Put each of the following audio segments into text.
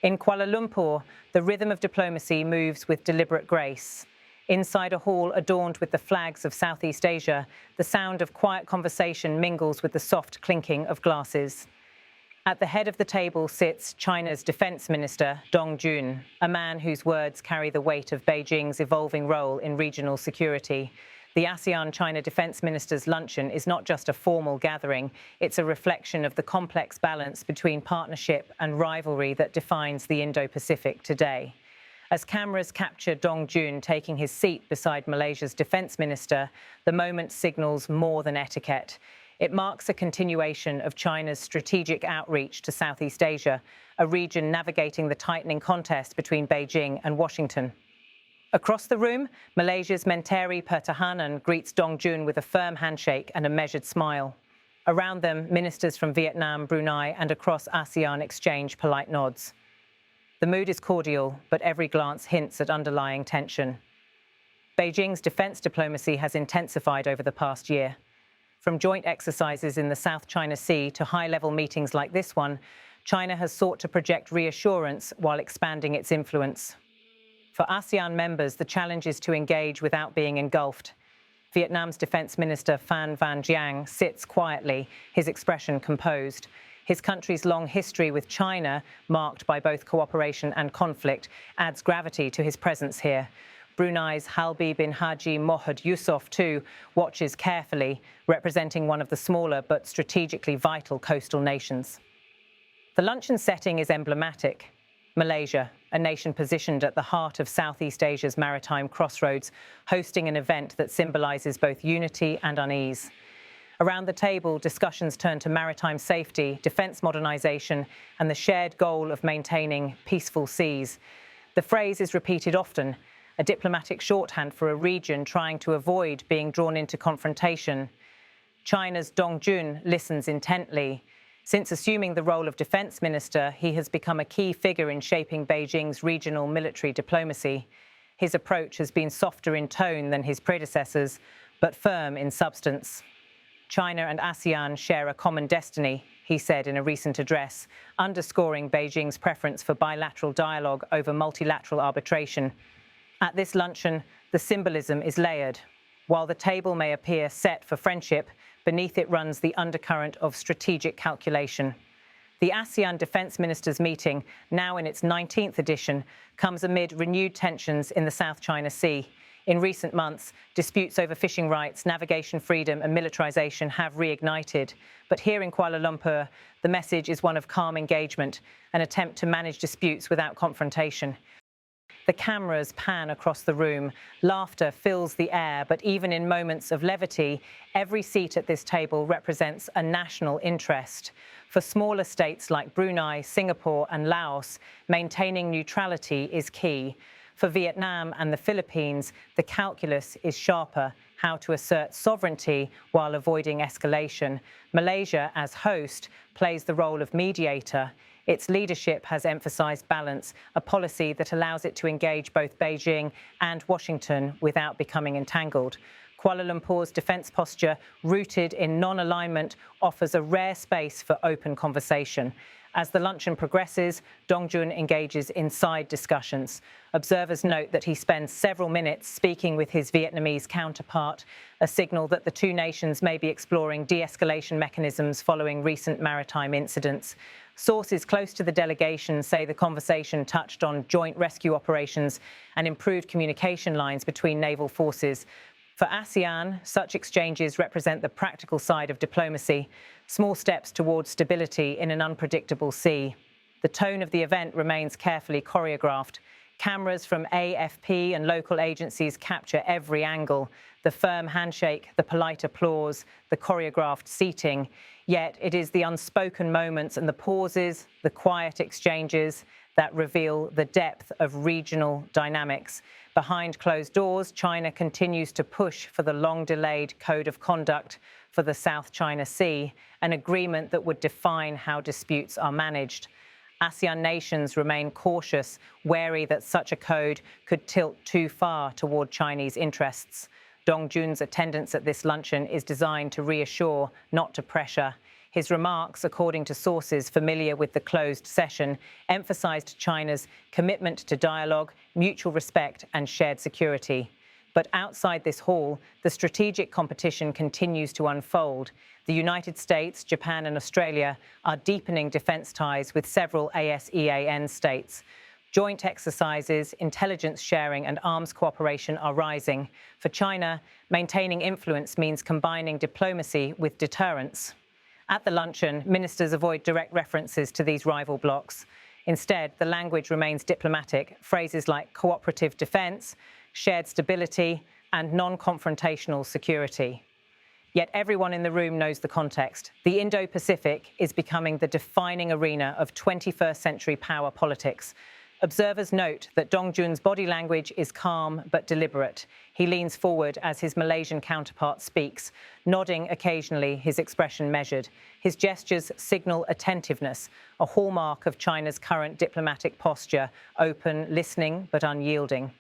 In Kuala Lumpur, the rhythm of diplomacy moves with deliberate grace. Inside a hall adorned with the flags of Southeast Asia, the sound of quiet conversation mingles with the soft clinking of glasses. At the head of the table sits China's Defense Minister Dong Jun, a man whose words carry the weight of Beijing's evolving role in regional security. The ASEAN-China Defense Ministers' luncheon is not just a formal gathering, it's a reflection of the complex balance between partnership and rivalry that defines the Indo-Pacific today. As cameras capture Dong Jun taking his seat beside Malaysia's Defense Minister, the moment signals more than etiquette. It marks a continuation of China's strategic outreach to Southeast Asia, a region navigating the tightening contest between Beijing and Washington. Across the room, Malaysia's Menteri Pertahanan greets Dong Jun with a firm handshake and a measured smile. Around them, ministers from Vietnam, Brunei, and across ASEAN exchange polite nods. The mood is cordial, but every glance hints at underlying tension. Beijing's defense diplomacy has intensified over the past year. From joint exercises in the South China Sea to high-level meetings like this one, China has sought to project reassurance while expanding its influence. For ASEAN members, the challenge is to engage without being engulfed. Vietnam's Defense Minister Phan Van Giang sits quietly, his expression composed. His country's long history with China, marked by both cooperation and conflict, adds gravity to his presence here. Brunei's Halbi bin Haji Mohd Yusof, too, watches carefully, representing one of the smaller but strategically vital coastal nations. The luncheon setting is emblematic. Malaysia, a nation positioned at the heart of Southeast Asia's maritime crossroads, hosting an event that symbolises both unity and unease. Around the table, discussions turn to maritime safety, defence modernisation, and the shared goal of maintaining peaceful seas. The phrase is repeated often, a diplomatic shorthand for a region trying to avoid being drawn into confrontation. China's Dong Jun listens intently. Since assuming the role of defense minister, he has become a key figure in shaping Beijing's regional military diplomacy. His approach has been softer in tone than his predecessors, but firm in substance. China and ASEAN share a common destiny, he said in a recent address, underscoring Beijing's preference for bilateral dialogue over multilateral arbitration. At this luncheon, the symbolism is layered. While the table may appear set for friendship, beneath it runs the undercurrent of strategic calculation. The ASEAN Defence Ministers meeting, now in its 19th edition, comes amid renewed tensions in the South China Sea. In recent months, disputes over fishing rights, navigation freedom and militarisation have reignited. But here in Kuala Lumpur, the message is one of calm engagement, an attempt to manage disputes without confrontation. The cameras pan across the room. Laughter fills the air, but even in moments of levity, every seat at this table represents a national interest. For smaller states like Brunei, Singapore and Laos, maintaining neutrality is key. For Vietnam and the Philippines, the calculus is sharper, how to assert sovereignty while avoiding escalation. Malaysia, as host, plays the role of mediator. Its leadership has emphasised balance, a policy that allows it to engage both Beijing and Washington without becoming entangled. Kuala Lumpur's defence posture, rooted in non-alignment, offers a rare space for open conversation. As the luncheon progresses, Dong Jun engages in side discussions. Observers note that he spends several minutes speaking with his Vietnamese counterpart, a signal that the two nations may be exploring de-escalation mechanisms following recent maritime incidents. Sources close to the delegation say the conversation touched on joint rescue operations and improved communication lines between naval forces. For ASEAN, such exchanges represent the practical side of diplomacy, small steps towards stability in an unpredictable sea. The tone of the event remains carefully choreographed. Cameras from AFP and local agencies capture every angle, the firm handshake, the polite applause, the choreographed seating. Yet it is the unspoken moments and the pauses, the quiet exchanges, that reveal the depth of regional dynamics. Behind closed doors, China continues to push for the long-delayed Code of Conduct for the South China Sea, an agreement that would define how disputes are managed. ASEAN nations remain cautious, wary that such a code could tilt too far toward Chinese interests. Dong Jun's attendance at this luncheon is designed to reassure, not to pressure. His remarks, according to sources familiar with the closed session, emphasized China's commitment to dialogue, mutual respect and shared security. But outside this hall, the strategic competition continues to unfold. The United States, Japan and Australia are deepening defense ties with several ASEAN states. Joint exercises, intelligence sharing and arms cooperation are rising. For China, maintaining influence means combining diplomacy with deterrence. At the luncheon, ministers avoid direct references to these rival blocs. Instead, the language remains diplomatic. Phrases like cooperative defense, shared stability and non-confrontational security. Yet everyone in the room knows the context. The Indo-Pacific is becoming the defining arena of 21st century power politics. Observers note that Dong Jun's body language is calm but deliberate. He leans forward as his Malaysian counterpart speaks, nodding occasionally, his expression measured. His gestures signal attentiveness, a hallmark of China's current diplomatic posture, open, listening but unyielding.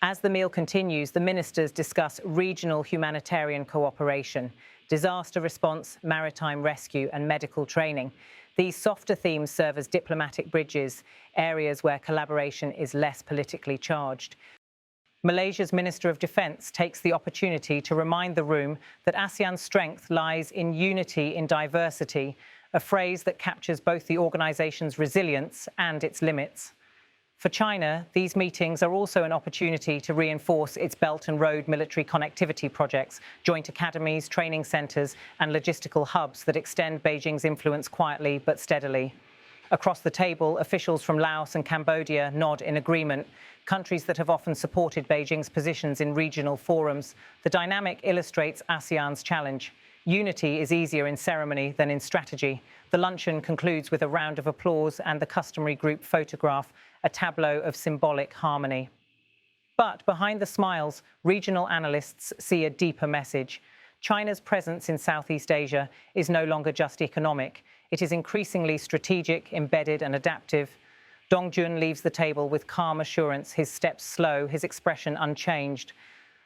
As the meal continues, the ministers discuss regional humanitarian cooperation, disaster response, maritime rescue and medical training. These softer themes serve as diplomatic bridges, areas where collaboration is less politically charged. Malaysia's Minister of Defense takes the opportunity to remind the room that ASEAN's strength lies in unity in diversity, a phrase that captures both the organization's resilience and its limits. For China, these meetings are also an opportunity to reinforce its Belt and Road military connectivity projects, joint academies, training centres and logistical hubs that extend Beijing's influence quietly but steadily. Across the table, officials from Laos and Cambodia nod in agreement, countries that have often supported Beijing's positions in regional forums. The dynamic illustrates ASEAN's challenge. Unity is easier in ceremony than in strategy. The luncheon concludes with a round of applause and the customary group photograph, a tableau of symbolic harmony. But behind the smiles, regional analysts see a deeper message. China's presence in Southeast Asia is no longer just economic. It is increasingly strategic, embedded and adaptive. Dong Jun leaves the table with calm assurance, his steps slow, his expression unchanged.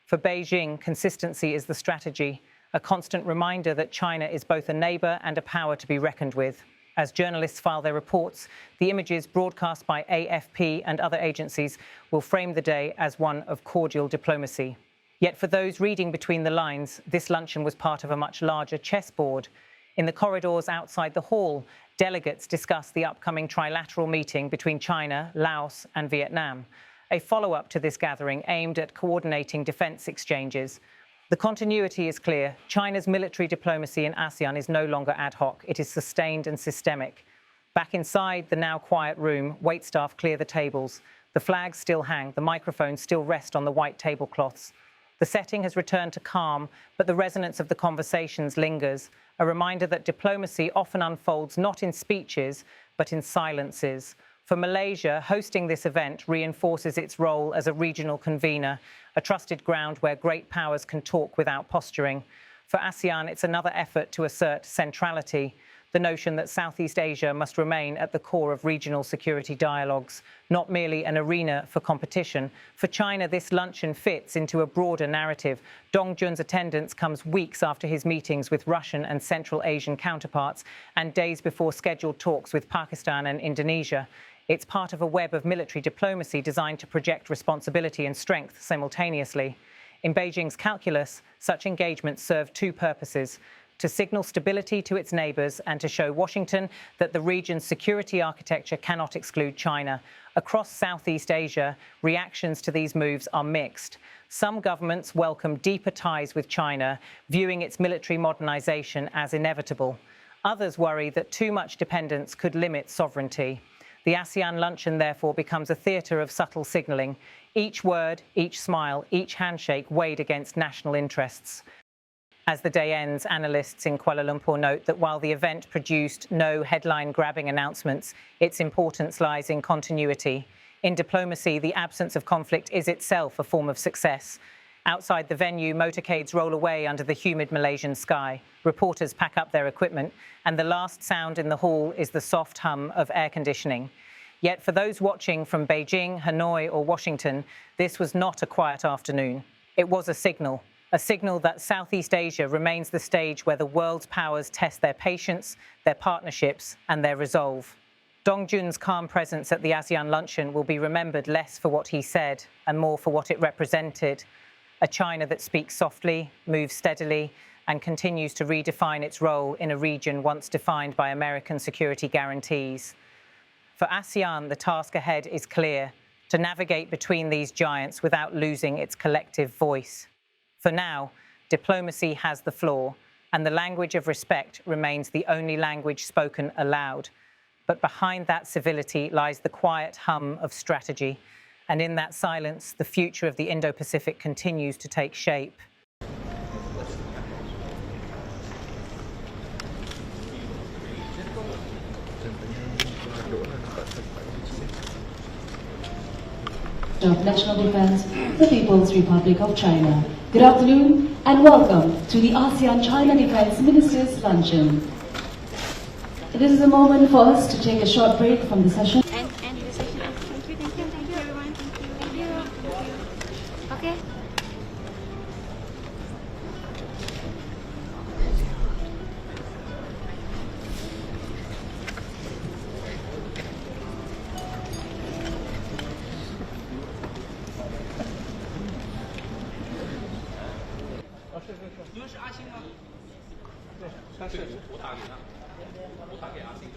For Beijing, consistency is the strategy, a constant reminder that China is both a neighbour and a power to be reckoned with. As journalists file their reports, the images broadcast by AFP and other agencies will frame the day as one of cordial diplomacy. Yet for those reading between the lines, this luncheon was part of a much larger chessboard. In the corridors outside the hall, delegates discussed the upcoming trilateral meeting between China, Laos and Vietnam, a follow-up to this gathering aimed at coordinating defence exchanges. The continuity is clear. China's military diplomacy in ASEAN is no longer ad hoc. It is sustained and systemic. Back inside the now quiet room, waitstaff clear the tables. The flags still hang. The microphones still rest on the white tablecloths. The setting has returned to calm, but the resonance of the conversations lingers, a reminder that diplomacy often unfolds not in speeches, but in silences. For Malaysia, hosting this event reinforces its role as a regional convener, a trusted ground where great powers can talk without posturing. For ASEAN, it's another effort to assert centrality, the notion that Southeast Asia must remain at the core of regional security dialogues, not merely an arena for competition. For China, this luncheon fits into a broader narrative. Dong Jun's attendance comes weeks after his meetings with Russian and Central Asian counterparts and days before scheduled talks with Pakistan and Indonesia. It's part of a web of military diplomacy designed to project responsibility and strength simultaneously. In Beijing's calculus, such engagements serve two purposes: to signal stability to its neighbours and to show Washington that the region's security architecture cannot exclude China. Across Southeast Asia, reactions to these moves are mixed. Some governments welcome deeper ties with China, viewing its military modernisation as inevitable. Others worry that too much dependence could limit sovereignty. The ASEAN luncheon, therefore, becomes a theatre of subtle signalling. Each word, each smile, each handshake weighed against national interests. As the day ends, analysts in Kuala Lumpur note that while the event produced no headline-grabbing announcements, its importance lies in continuity. In diplomacy, the absence of conflict is itself a form of success. Outside the venue, motorcades roll away under the humid Malaysian sky. Reporters pack up their equipment, and the last sound in the hall is the soft hum of air conditioning. Yet for those watching from Beijing, Hanoi or Washington, this was not a quiet afternoon. It was a a signal that Southeast Asia remains the stage where the world's powers test their patience, their partnerships, and their resolve. Dong Jun's calm presence at the ASEAN luncheon will be remembered less for what he said and more for what it represented: a China that speaks softly, moves steadily, and continues to redefine its role in a region once defined by American security guarantees. For ASEAN, the task ahead is clear: to navigate between these giants without losing its collective voice. For now, diplomacy has the floor, and the language of respect remains the only language spoken aloud. But behind that civility lies the quiet hum of strategy, and in that silence, the future of the Indo-Pacific continues to take shape. Of National Defense, the People's Republic of China. Good afternoon and welcome to the ASEAN-China Defense Ministers Luncheon. This is a moment for us to take a short break from the session. And the session. Thank you everyone. Thank you. Okay.因为是阿星吗？对，但是我打给他，我打给阿星。